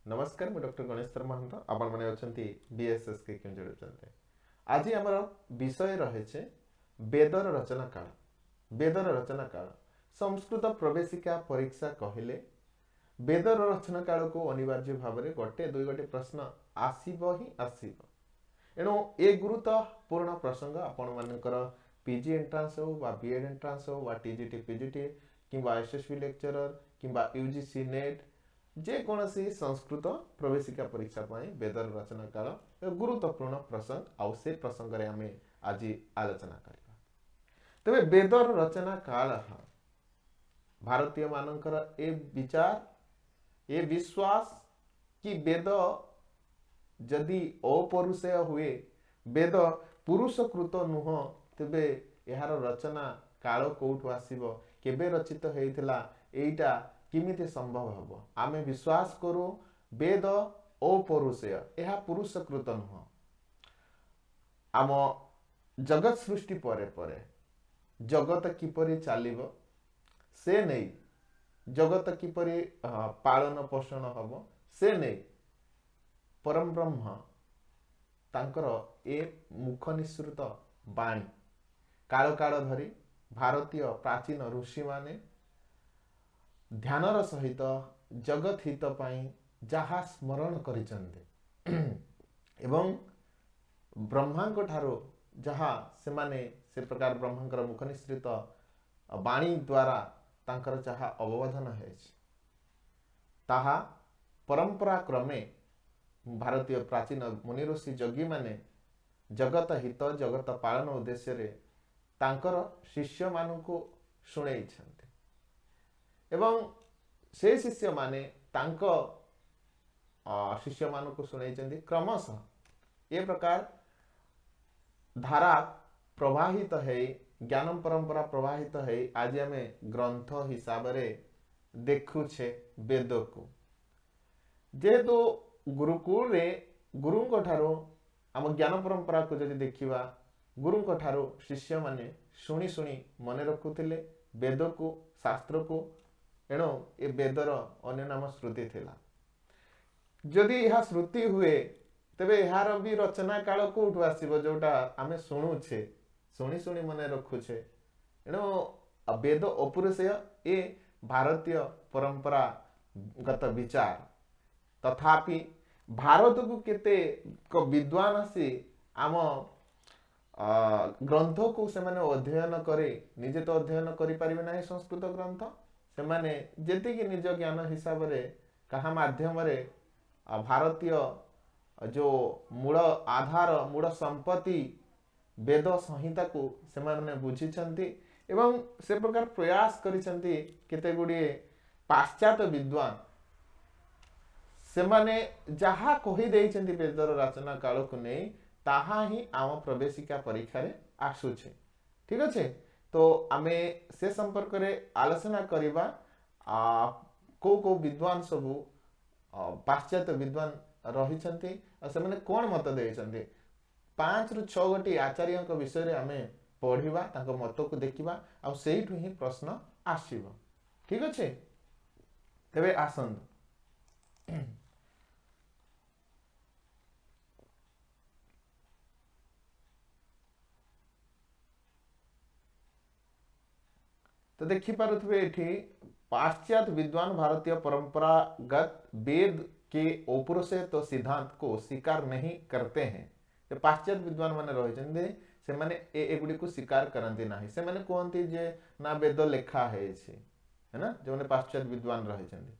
नमस्कार मैं डॉक्टर गणेश महंत आपण माने अछंती बीएसएस के केंद्र चलते आज हमर विषय रहे वेदर रचना काल। वेदर रचना काल संस्कृत प्रवेशिका परीक्षा कहले वेदर रचना काल को अनिवार्य भाव में गोटे दुई गोटे प्रश्न आसीबो ही आसीबो। एणु ए गुरुत्वपूर्ण प्रसंग आपण मानकर पीजी एंट्रांस हो बा बीएड एंट्रांस हो बा टीजीटी पीजीटी किंबा एसएसबी लेक्चरर किंबा यूजीसी नेट जेकोसी संस्कृत प्रवेशिका परीक्षा वेदर रचना काल गुरुत्वपूर्ण प्रसंग आउ से प्रसंग रे आमे आज आलोचना करबा। तबे वेदर रचना काल भारतीय मानकर ए विचार ए विश्वास कि वेद जदि अपरुषेय हुए वेद पुरुषकृत नुह तेबे यार रचना काल कोठु आसीबो केबे रचित हेइथिला एइटा किमिते संभव हबो। आमे विश्वास करू वेद अपरुषेय यह पुरुषकृत नुह। आम जगत सृष्टि परे परे जगत किपरि चलिबो से नहीं जगत किपरि पालन पोषण हबो से नहीं परम ब्रह्म तांकर ए मुख निसृत बाणी काल काल धरी भारतीय प्राचीन ऋषि माने ध्यानर सहित जगत हित पाई जहा स्मरण करिचंदे एवं ब्रह्मांक ठारो जहा से माने से प्रकार ब्रह्मांकर मुख निसृत बाणी द्वारा तांकर जहा अवबोधन है ताहा परंपरा क्रमे भारतीय प्राचीन मुनि ऋषि योगी माने जगत हित जगत पालन उद्देश्य रे तांकर शिष्य मानू शुणई एवं से शिष्य माने तांको शिष्य मानू शुणई क्रमशः ये प्रकार धारा प्रवाहित है ज्ञान परंपरा प्रवाहित है आज आम ग्रंथ हिसाब रे देखुछे वेद को जेहेतु गुरुकुल रे गुरुंको ठारो आम ज्ञान परंपरा को जदि देखिबा गुरुंको ठारो शिष्य माने शुणी शुणी मने रखुथिले वेद को शास्त्र को। एणु ए वेदर अन्य नाम श्रुति थिला जदि यह श्रुति हुए तेबे यार भी रचना काल कोठु आसीबो जोटा आमे शुणुछे शुणी शुणी मने रखुछे। एणु वेद अपरुषेय ए भारतीय परंपरा गत विचार तथापि भारत को केते विद्वान आसी आम ग्रंथ को से माने अध्ययन करे निजे तो अध्ययन करि परिबे नाही संस्कृत ग्रंथ से माने जेति कि निज ज्ञान हिसाब रे कहा माध्यम रे भारतीय जो मूल आधार मूल संपत्ति वेद संहिता को से माने बुझिछंती एवं से प्रकार प्रयास करिछंती केते गुडी पाश्चात्य विद्वान से माने जहा कहि देइछंती वेदर रचना काल को नै ताहा ही आम प्रवेशिका परीक्षा रे आसुछे। ठीक अच्छे तो आमे से संपर्क रे आलोचना करिबा को विद्वान सबू पाश्चात्य विद्वान रही से माने कौन मत देइछंती 5 रु 6 गोटी आचार्य विषय रे आमे पढ़िबा तांको मत को देखिबा आ सेइठु ही प्रश्न आसीबो। ठीक अच्छे तेबे आसंद तो देखि पारुथबे एठी पाश्चात्य विद्वान भारतीय परंपरागत वेद के औपरुषेय तो सिद्धांत को स्वीकार नहीं करते हैं। तो पाश्चात्य विद्वान माने रहिचंदे से माने एगुडी को स्वीकार करंती नाही से माने कोहंती जे ना वेद लेखा है छे है ना जो माने पाश्चात्य विद्वान रहिचंदे।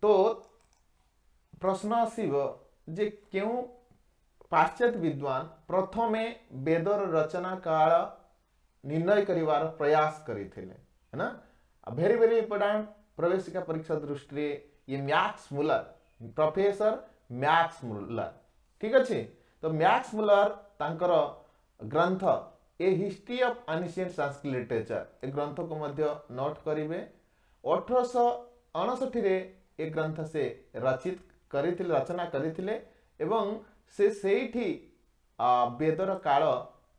तो प्रश्न आसीबो जे क्यों पाश्चात्य विद्वान प्रथमे वेदर रचना काल निर्णय करिवार प्रयास करिथिले है ना वेरी वेरी इंपोर्टेंट प्रवेशिका परीक्षा दृष्टि ये Max Muller professor Max Muller. ठीक अच्छे तो मैक्स मुलर तांकर ग्रंथ a history of ancient Sanskrit literature ए ग्रंथ को मध्य नोट करिवे 1859 रे ए ग्रंथ से रचित करिथिले रचना करिथिले एवं से सेठी वेदर काल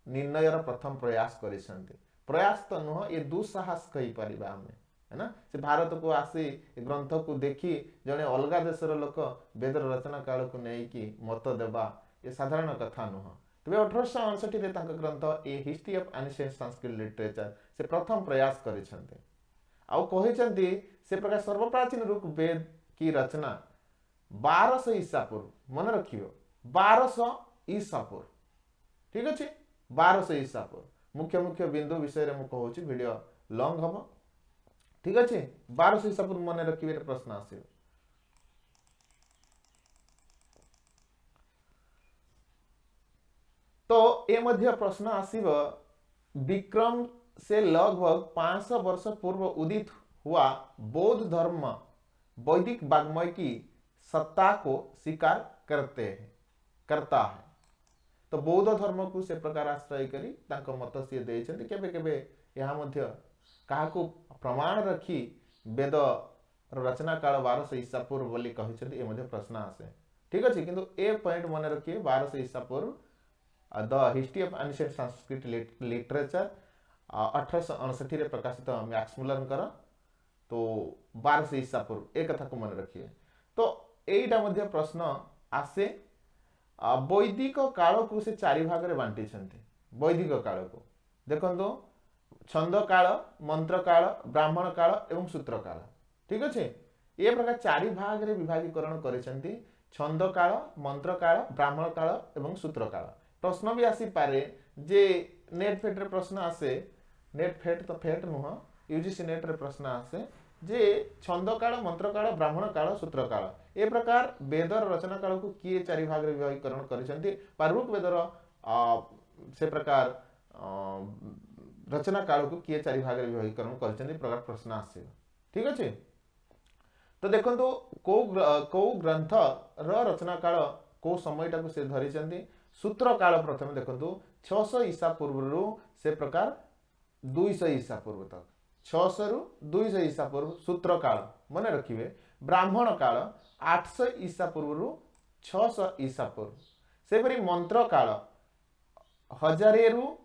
निर्णयर प्रथम प्रयास करिसंते प्रयास तो नुह ये दुस्साहस कहि परिबा हमें है ना। से भारत को आसी ग्रंथ को देखी जड़े अलग देशर लोक वेदर रचना काल को लेकिन मत देवा ये साधारण कथा नुह। तेज 1869 ग्रंथ a history of ancient Sanskrit literature से प्रथम प्रयास करिसेंते आउ कहिसेंती से प्रकार सर्वप्राचीन रूप वेद की रचना 1200 ईसा पूर्व मन रखियो 1200 ईसा पूर्व ठीक अच्छे 1200 ईसा पूर्व मुख्य मुख्य बिंदु विषय में कहूँ वीडियो लंग हम ठीक अच्छे 1200 ईसा पूर्व मन रखिए प्रश्न आस तो ये मध्य प्रश्न आसीब विक्रम से लगभग 500 वर्ष पूर्व उदित हुआ बौद्ध धर्म वैदिक वाग्मय की सत्ता को स्वीकार करता है। तो बौद्ध धर्म को से प्रकार आश्रय करी तांको मत सी देइछन्ति केबे केबे यहाँ मध्य काहाको प्रमाण रखी वेद रचना काल 1200 ईसा पूर्व बोली कहिछन्ति ए मध्य प्रश्न आसे ठीक अछि किंतु ए पॉइंट मन रखिए 1200 ईसा पूर्व the history of ancient Sanskrit literature 1869 रे प्रकाशित मैक्स मुलर तो 1200 ईसा पूर्व एक कथा को मन रखिए। तो एटा मध्य प्रश्न आसे वैदिक काल को से चारि भाग रे बांटी छन्ते वैदिक काल को देखंतो छंद काल मंत्र काल ब्राह्मण काल एवं सूत्र काल ठीक अच्छे ये प्रकार चारि भाग रे विभागीकरण करिसेंती छंद काल मंत्र काल ब्राह्मण काल एवं सूत्र काल। प्रश्न भी आसी पारे जे नेट फेट रे प्रश्न आसे नेट फेट तो फेट नुह यूजीसी नेट रे प्रश्न आसे जे छंद काल मंत्र काल ब्राह्मण काल सूत्र काल ए प्रकार वेदर रचना काल को किए चारि भाग रे विभागीकरण करिसेंती पारुक वेदर से प्रकार रचना काल को किए चारि भाग रे विभागीकरण करिसेंती प्रकार प्रश्न आसे ठीक अछि। तो देखंतु को ग्रंथ रचना काल को समय को से धरिसेंती सूत्र काल प्रथम देखंतु 600 ईसा पूर्व से प्रकार 200 ईसा पूर्व तक 600 रु 200 ईसा पूर्व सूत्र काल मन रखिए। ब्राह्मण काल 800 ईसा पूर्व 600 ईसा पूर्व से परी मंत्र काल 1000 रु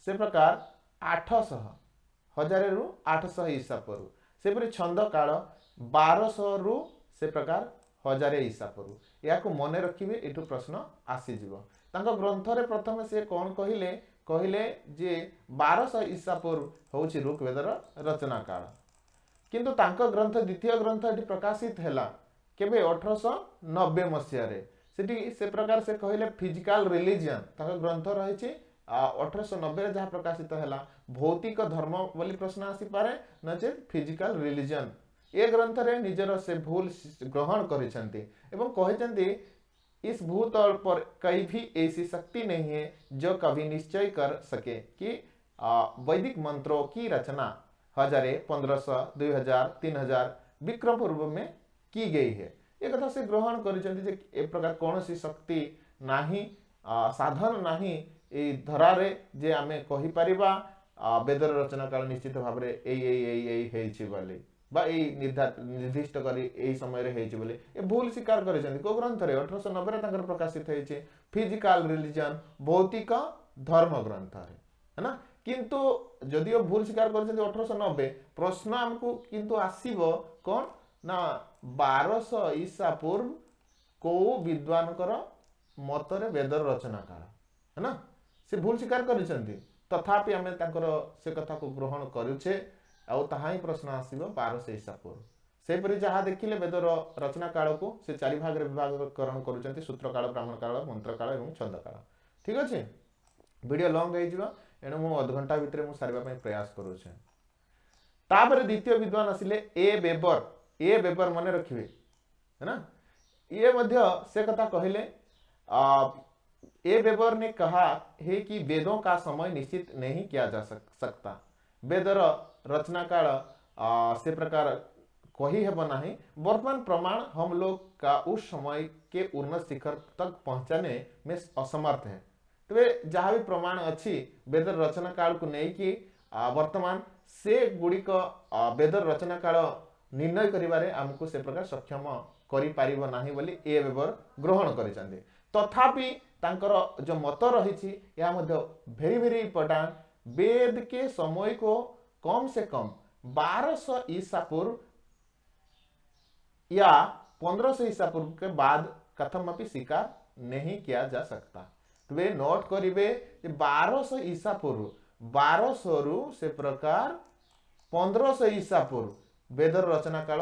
से प्रकार 800 ईसा पूर्व से परी छंद काल 1200 रु से प्रकार 1000 ईसा पूर्व या मन रखिए एठू प्रश्न आसीजिव। तांको ग्रंथ रे प्रथम से कौन कहिले जे 1200 ईसा पूर्व होछि ऋग्वेदर रचना काल किंतु तांको ग्रंथ द्वितीय ग्रंथ एटी प्रकाशित हैला केबे 1890 मसिया रे सेटी से प्रकार से कहिले फिजिकल रिलीजन तांको ग्रंथ रहिछि 1890 रे जहाँ प्रकाशित हैला भौतिक धर्म बोली प्रश्न आसी पारे नचे फिजिकल रिलीजन ए ग्रंथ रे निजर से भूल ग्रहण करिसेंती एवं कहिसेंती इस भूतल पर कहीं भी ऐसी शक्ति नहीं है जो कभी निश्चय कर सके कि वैदिक मंत्रों की रचना 1000 1500 2000 3000 विक्रम पूर्व में की गई है। एक कथा से ग्रहण करिसेंती ए प्रकार कौन सी शक्ति नाही साधन नाही ए धरारे जे आमे कहि परिबा वेदर रचना काल निश्चित भाव रे एई हेछि बोली बा निर्दिष्ट करी समय रे भूल स्वीकार करिसेंती को ग्रंथ रे 1890 रे तांकर प्रकाशित हेछि फिजिकल रिलीजन भौतिक धर्म ग्रंथ रे है ना किंतु जदियो भूल स्वीकार करिसेंती 1890 प्रश्न हमको किंतु आसीबो कोन ना 1200 ईसा पूर्व को विद्वान कर मत रे वेदर रचना काल है ना से भूल स्वीकार करिसेंती तथापि आमे तांकर से कथा को ग्रहण करूछे आउ ताहा ही प्रश्न आसीबो 1200 ईसा पूर्व से परि जहा देखिले वेदर रचना काल को से चारि भाग रे विभागकरण करूचंती सूत्र काल ब्राह्मण काल मंत्र काल एवं छंद काल ठीक अछि। वीडियो लॉन्ग हे जिवो एणु मु आधा घंटा भितर मु सारिबा पई प्रयास करूछे। तापर द्वितीय विद्वान आसिले ए वेबर माने रखिबे है ना ये मध्य से कथा कहिले ए वेबर ने कहा है कि वेदों का समय निश्चित नहीं किया जा सकता वेदर रचना काल से प्रकार कही है बना है वर्तमान प्रमाण हम लोग का उस समय के उन्नत शिखर तक पहुंचाने में असमर्थ है। तो जहाँ भी प्रमाण अच्छी वेदर रचना काल को नहीं कि वर्तमान से गुड़िक वेदर रचना काल निर्णय करिबारे हमको से प्रकार सक्षम करि पारिबो नाही बोली ए वेबर ग्रहण करिसंदे तथापि तांकर जो मत रही या वेरी वेरी इंपोर्टेंट वेद के समय को कम से कम 1200 ईसा पूर्व या 1500 ईसा पूर्व के बाद कथम अपनी स्वीकार नहीं किया जा सकता। तो वे नोट करिवे 1200 ईसा पूर्व 1200 रु से प्रकार 1500 ईसा पूर्व वेदर रचना काल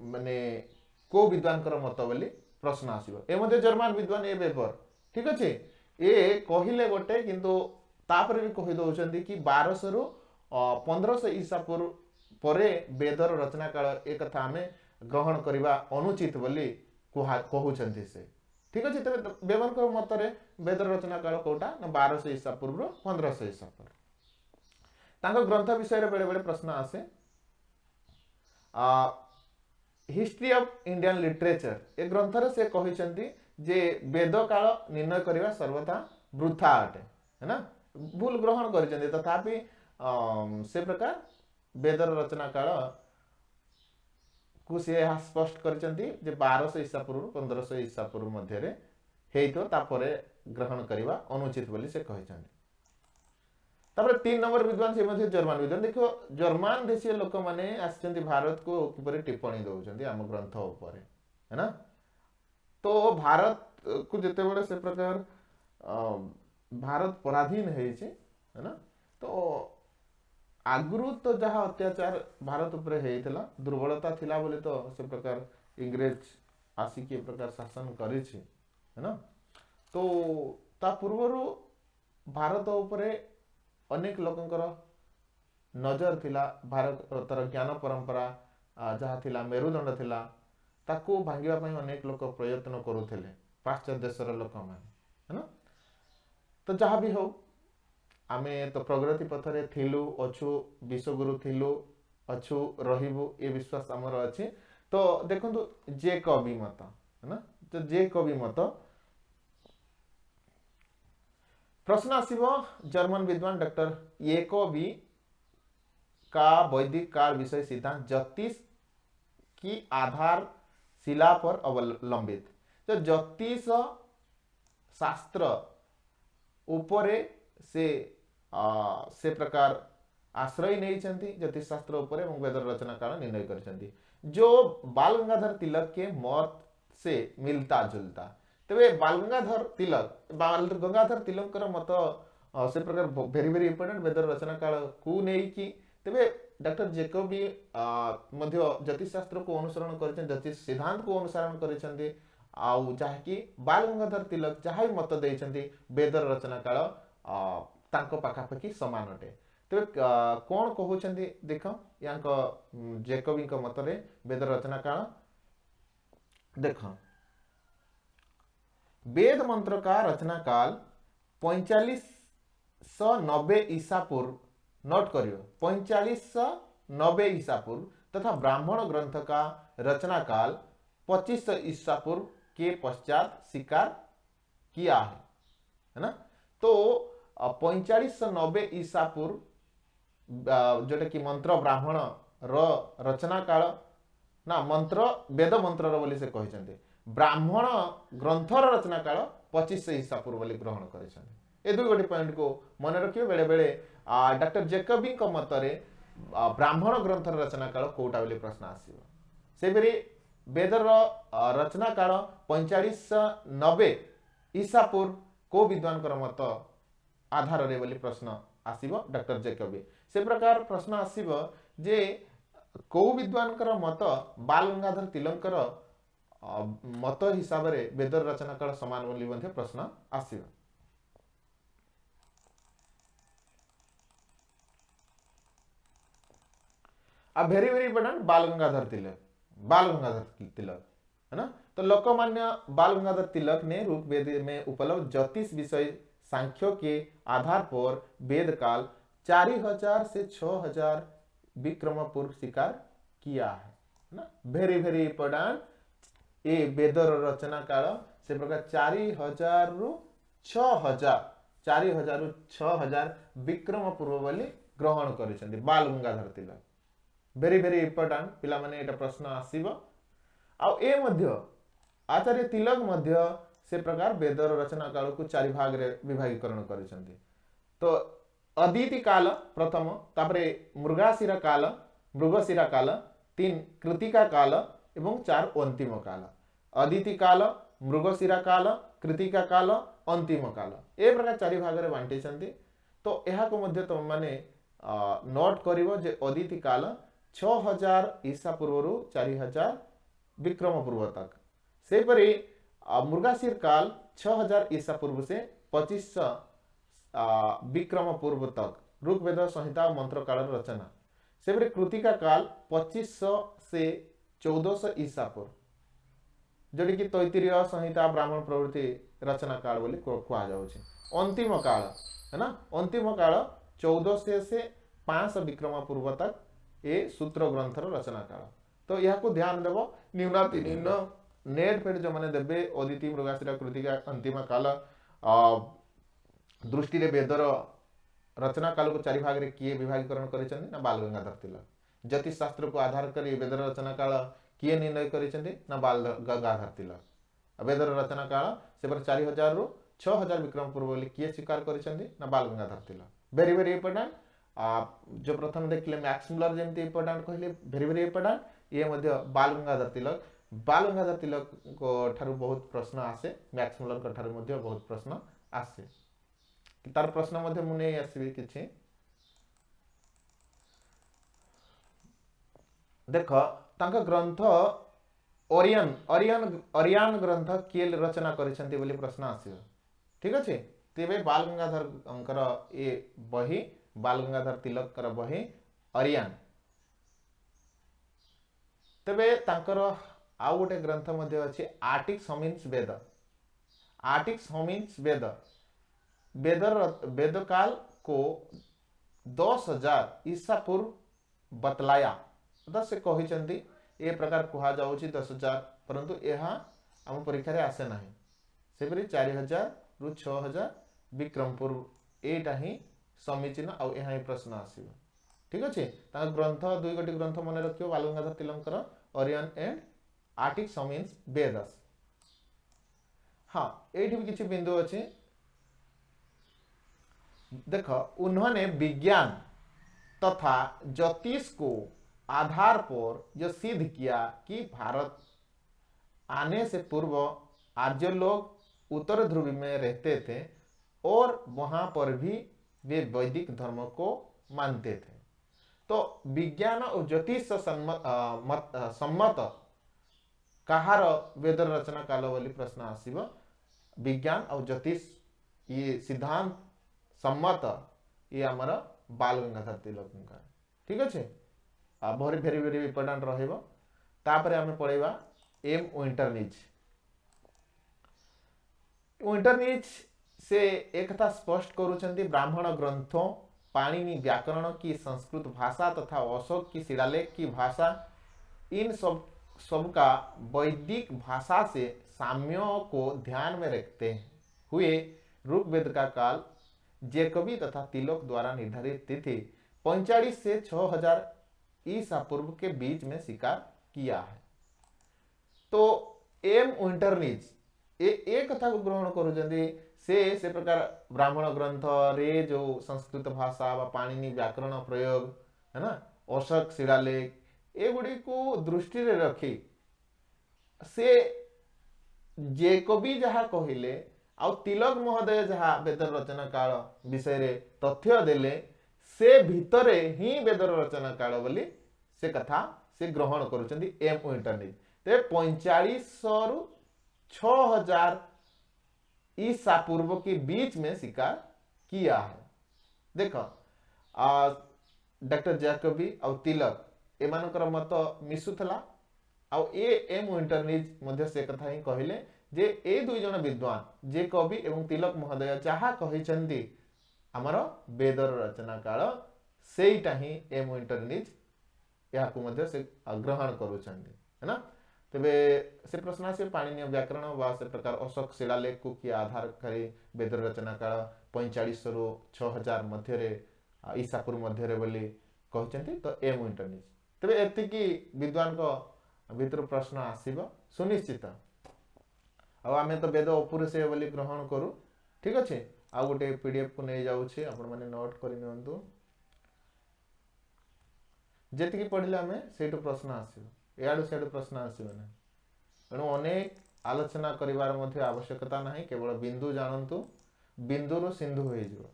माने को विद्वान मत बोली प्रश्न आसीबो। ए मध्ये जर्मन विद्वान ए पेपर ठीक अच्छे ए कहले गोटे किंतु तापर भी कहि दउचंदी कि 1200 रु 1500 ईसा पूर्व परे वेदर रचना काल ए कथा हमें ग्रहण करबा अनुचित बोली कहउचंती से ठीक अच्छे। तबे बेमन को मतरे वेदर रचना काल कोटा ना 1200 ईसा पूर्व 1500 ईसा पूर्व तांको ग्रंथ विषय रे बेले बेले प्रश्न आसे। हिस्ट्री ऑफ इंडियन लिटरेचर ए ग्रंथ रे से कहिसंती जे वेद काल निर्णय करबा सर्वथा वृथा अटे है ना भूल ग्रहण करिसंती तथापि से प्रकार वेदर रचना काल को से स्पष्ट करिसंती जे 1200 ईसा पूर्व 1500 ईसा पूर्व मध्य रे हेइतो तापरे ग्रहण करबा अनुचित बोली से कहिसंती। तापर 3 नंबर विद्वान से मध्य जर्मन विद्वान देखो जर्मन देशीय लोक माने आछंती भारत को किपरि टिप्पणी दउचंती हम ग्रंथ ऊपर है ना। तो भारत को जते बड़े से प्रकार भारत पराधीन है ना तो आगुरु तो जहाँ अत्याचार भारत ऊपर हेइतला दुर्बलता थिला बोले तो से प्रकार इंग्रेज आसिक ए प्रकार शासन करिछि है ना। तो ता पूर्वरु भारत ऊपर अनेक लोकंकर नजर थिला भारत तर ज्ञान परंपरा जहाँ थिला मेरुदंड थिला ताकू भांगिबा पई अनेक लोक प्रयत्न करूथिले पाश्चात्य देशर लोक माने है ना। तो जहाँ भी हो आमे तो प्रगति पथरे थिलु अछु विश्वगुरु थिलु अछु रहिबु ए विश्वास हमर अछि। तो देखंतु जे कवि मत है ना तो जे कवि मत प्रश्न आसीबो जर्मन विद्वान डॉक्टर येकोबी का वैदिक काल विषय सिद्धांत ज्योतिष की आधार शिला पर अवलंबित। तो ज्योतिष शास्त्र उपरे से प्रकार आश्रय नहीं ज्योतिष शास्त्र उपरे एवं वेद रचना काल निर्णय करछंती जो बाल गंगाधर तिलक के मत से मिलता जुलता। तबे बाल गंगाधर तिलक मत से प्रकार वेरी वेरी इंपोर्टेंट वेद रचना काल को नहीं कि तबे डॉक्टर जेकोबी मध्य ज्योतिष शास्त्र को अनुसरण कर ज्योतिष सिद्धांत को अनुसरण कर आउ जहाँकि बाल गंगाधर तिलक जहाँ भी मत देइछंती वेदर रचना काल तांको पाखापाखि समान अटे। तेरे कौन कहउछंती देख यांको जेकोबी को मतरे वेद रचना काल देख वेद मंत्र का रचना काल 4590 ईसा पूर्व नोट करियो 4590 ईसा पूर्व तथा ब्राह्मण ग्रंथ का रचना काल 2500 ईसा पूर्व के पश्चात स्वीकार किया है ना। तो 4590 ईसा पूर्व जोटा कि मंत्र ब्राह्मण रचना काल ना मंत्र वेद मंत्र बोली से कहते ब्राह्मण ग्रंथर रचना काल 2500 ईसा पूर्व बोली ग्रहण कर गोटे पॉइंट को मन रखिए बेले बेले डॉक्टर जेकोबी को मतरे ब्राह्मण ग्रंथर रचना काल कोटा बोली प्रश्न आसीबो से बेरी वेदर रचना काल 4590 ईसा पूर्व को विद्वान कर मत आधार रे बोली प्रश्न आसीबो डॉक्टर जेकोबी से प्रकार प्रश्न आसीबो जे को विद्वान कर मत बाल गंगाधर तिलक मत हिसाब रे वेदर रचना काल समान बोली मध्ये प्रश्न आसीबो। आ वेरी वेरी इंपोर्टेंट बाल गंगाधर तिलक है ना। तो लोकमान्य बाल गंगाधर तिलक ने रूप वेद में उपलब्ध ज्योतिष विषय सांख्यों के आधार पर वेद काल 4000 से 6000 विक्रम पूर्व स्वीकार किया है ना। वेरी वेरी इंपोर्टेंट ये वेदर रचना काल से प्रकार 4000 रु 6000 विक्रम पूर्व बोली ग्रहण करिसेंती बाल Gangadhar Tilak. Very very important पिला माने एटा प्रश्न आसीबो। आ ए मध्य आचार्य तिलक मध्य से प्रकार वेदर रचना काल को 4 भाग रे विभागीकरण करिसेंती। तो अदिति काल प्रथम, तापरे मृगाशिरा काल, मृगशिरा काल, 3 कृतिका काल एवं 4 अंतिम काल। अदिति काल, मृगशिरा काल, कृतिका काल, अंतिम काल, ए प्रकार 4 भाग में बांटी। तो यह को मध्य तुम माने नोट करिवो जे अदिति काल 6000 ईसा पूर्व 4000 विक्रम पूर्व तक। से परी मृगशीर काल 6000 ईसा पूर्व से 2500 विक्रम पूर्व तक, ऋग्वेद संहिता और मंत्र काल रचना। से परी कृतिका काल 2500 से 1400 ईसा पूर्व, जोड़ी कि तैत्तिरीय संहिता ब्राह्मण प्रवृत्ति रचना काल बोली कहा जाउछि। अंतिम काल है ना, अंतिम काल 1400 से 500 विक्रम पूर्व तक ये सूत्र ग्रंथर रचना काल। तो यह को ध्यान देव, निम्न नेट पे जो मैंने देवे अदिति मृगशिरा कृतिका अंतिम काल दृष्टि रे वेदर रचना काल को 4 भाग रे किए विभागीकरण करिसेंती ना बाल गंगाधर तिलक। ज्योतिष शास्त्र को आधार करी वेदर रचना काल किए निर्णय करिसेंती ना बाल गंगाधर तिलक। वेदर रचना काल से 4000 रु 6000 विक्रम पूर्व बोली किए स्वीकार करिसेंती ना Bal Gangadhar Tilak. Very very important. जो प्रथम देखले मैक्स मुलर जेमती इंपोर्टेंट कहले, वेरी वेरी इंपोर्टेंट। ये मध्य बाल गंगाधर तिलक, बाल गंगाधर तिलक को ठारू बहुत प्रश्न आसे, मैक्स मुलर को ठारू मध्य बहुत प्रश्न आसे। तार प्रश्न मध्य मु नहीं आसीबी किछि। देखो तांका ग्रंथ ओरियन ग्रंथ किए रचना करिसेंती बोली प्रश्न आसीबो। ठीक अछि। तेबे बाल गंगाधर ये बही, बाल गंगाधर तिलक कर बही ओरियन। तेबे तांकर आउ गोटे ग्रंथ मध्य अछि आर्टिक्स मीन्स वेद। आर्टिक्स मीन्स वेद, वेद काल को 10,000 ईसा पूर्व बतलाया। से कहिसेंती ए प्रकार कहा जाउछि 10,000, परंतु यहाँ आम परीक्षा रे आसे नाही। सेपरी 4000 रु 6000 विक्रम पूर्व एटा ही समीचीन आउ यहाँ ही प्रश्न आसीबो। ठीक अछि। ता ग्रंथ 2 गोटी ग्रंथ मने रखियो, बाल गंगाधर तिलकर Orion and arctic means Vedas. हाँ, एठी भी किछि बिंदु अछि। देखो उन्होंने विज्ञान तथा ज्योतिष को आधार पर जो सिद्ध किया कि भारत आने से पूर्व आर्य लोग उत्तर ध्रुव में रहते थे और वहां पर भी वे वैदिक धर्म को मानते थे। तो विज्ञान और ज्योतिष सम्मत कहार वेद रचना काल बोली प्रश्न आसीबो। विज्ञान और ज्योतिष ये सिद्धांत सम्मत ये आमर बाल गंगाधर तिलक। ठीक अच्छे। very very very important रहिबो। तापरे हमें पढ़ेबा एम विंटरनिज। विंटरनिज से एक था स्पष्ट करूछंती ब्राह्मण ग्रंथों, पाणिनि व्याकरण की संस्कृत भाषा तथा अशोक की शिलालेख की भाषा, इन सब का वैदिक भाषा से साम्यों को ध्यान में रखते हुए ऋग्वेद का काल जैकबी तथा तिलक द्वारा निर्धारित तिथि 45 से 6000 ईसा पूर्व के बीच में स्वीकार किया है। तो एम विंटरनिज एक कथा को ग्रहण करुचंदी से प्रकार ब्राह्मण ग्रंथ रे जो संस्कृत भाषा व पाणिनि व्याकरण प्रयोग है ना, अशोक शिलालेख एगुड़ी को दृष्टि रे रखी से जैकबी जहा कहिले आउ तिलक महोदय जहा वेद रचना काल विषय रे तथ्य देले से भितरे ही वेद रचना काल बोली से कथा से ग्रहण करुचंदी एम विंटरनिज। ते 4500 रु 6000 ईसा पूर्व के बीच में स्वीकार किया है। देखो डॉक्टर जैकबी और तिलक एमानकर मत मिसुथला आउ ए एम विंटरनिज मध्य से कथा ही कहिले जे ए दुई जन विद्वान जैकबी एवं तिलक महोदय जहा कहिसंती हमर वेदर रचना काल सेइटा ही एम विंटरनिज या को मध्य से ग्रहण करूछंती है ना। तबे से प्रश्न से पाणिनीय व्याकरण वा से प्रकार अशोक शिलालेख को की आधार करी वेद रचना काल 45 रु 6000 मध्य रे ईसा पूर्व मध्य रे बोली कहचंती। तो एम विंटरनिज तबे एति की विद्वान को भीतर प्रश्न आसीबो सुनिश्चित। अब आमे तो वेद अपुरुष बोली ग्रहण करू। ठीक अच्छे। आ गोटे पीडीएफ को नहीं जाऊँगी आपण मैंने नोट कर जी पढ़ले आम से प्रश्न आसो इाड़ू सियाड़ू प्रश्न आसो ना तेणु अनेक आलोचना करिवार मध्य आवश्यकता नहीं केवल बिंदु जानतु बिंदुरु सिंधु हो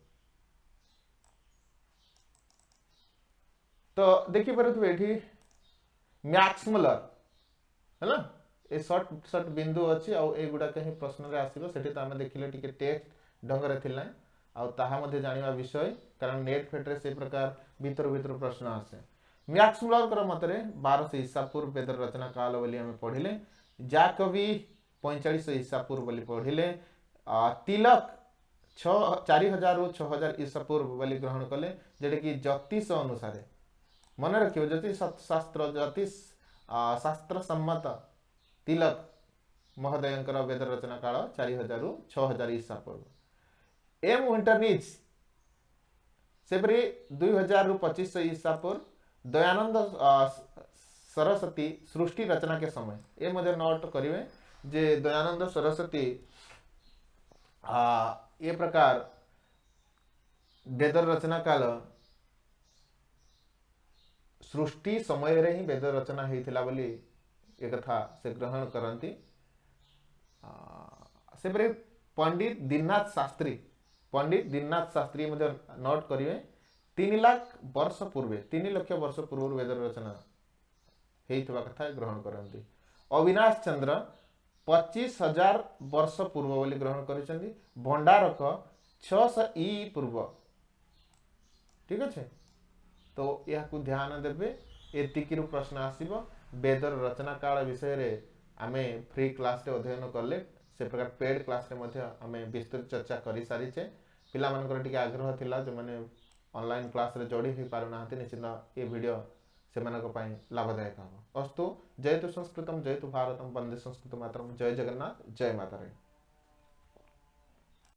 तो देखिपे ये मैक्समुलर है ना ये सर्ट सर्ट बिंदु अच्छी आउगुड़ाक ही प्रश्न आसो से आम देखिले टे टेक्स्ट ढंग से जाना विषय कारण नेट फेट्रे से प्रकार भीतर भीतर प्रश्न आसे मैक्समुलर मतरे 1200 ईसा पूर्व वेदर रचना काल बोली आम पढ़िले जाकबी 4500 ईसा पूर्व बोली पढ़िले तिलक 4000 ରୁ 6000 ईसा पूर्व बोली ग्रहण कले जेटे कि ज्योतिष अनुसार मन रखियो ज्योतिष शास्त्र ज्योतिष शास्त्र सम्मत तिलक महोदयंकर वेद रचना काल 4000 ରୁ 6000 ईसा पूर्व एम विंटरनिच सेपरी 2000 ରୁ 2500 ईसा पूर्व दयानंद सरस्वती सृष्टि रचना के समय ये मुझे नोट करेंगे जे दयानंद सरस्वती ये प्रकार वेद रचना काल सृष्टि समय रे ही वेद रचना होता बोली एक कथा से ग्रहण करती से पंडित दीननाथ शास्त्री मुझे नोट करेंगे 3 लाख वर्ष पूर्वे 3 लाख वर्ष पूर्व वेद रचना होता कथा ग्रहण करती अविनाश चंद्र 25,000 वर्ष पूर्व बोली ग्रहण कर भंडारक 600 ई पूर्व ठीक अच्छे तो यह ध्यान देवे एतिकी प्रश्न आसव वेदर रचना काल विषय आमे फ्री क्लास रे अध्ययन कले से प्रकार पेड क्लास रे आम विस्तृत चर्चा कर सारीचे पिला टिके आग्रह थिला जो माने ऑनलाइन क्लास रे जोड़ी हो पारना निश्चित ये वीडियो से लाभदायक हम अस्तु जयतु संस्कृतम जयतु भारतम वंदे संस्कृत मातरम जय जगन्नाथ जय माता रे।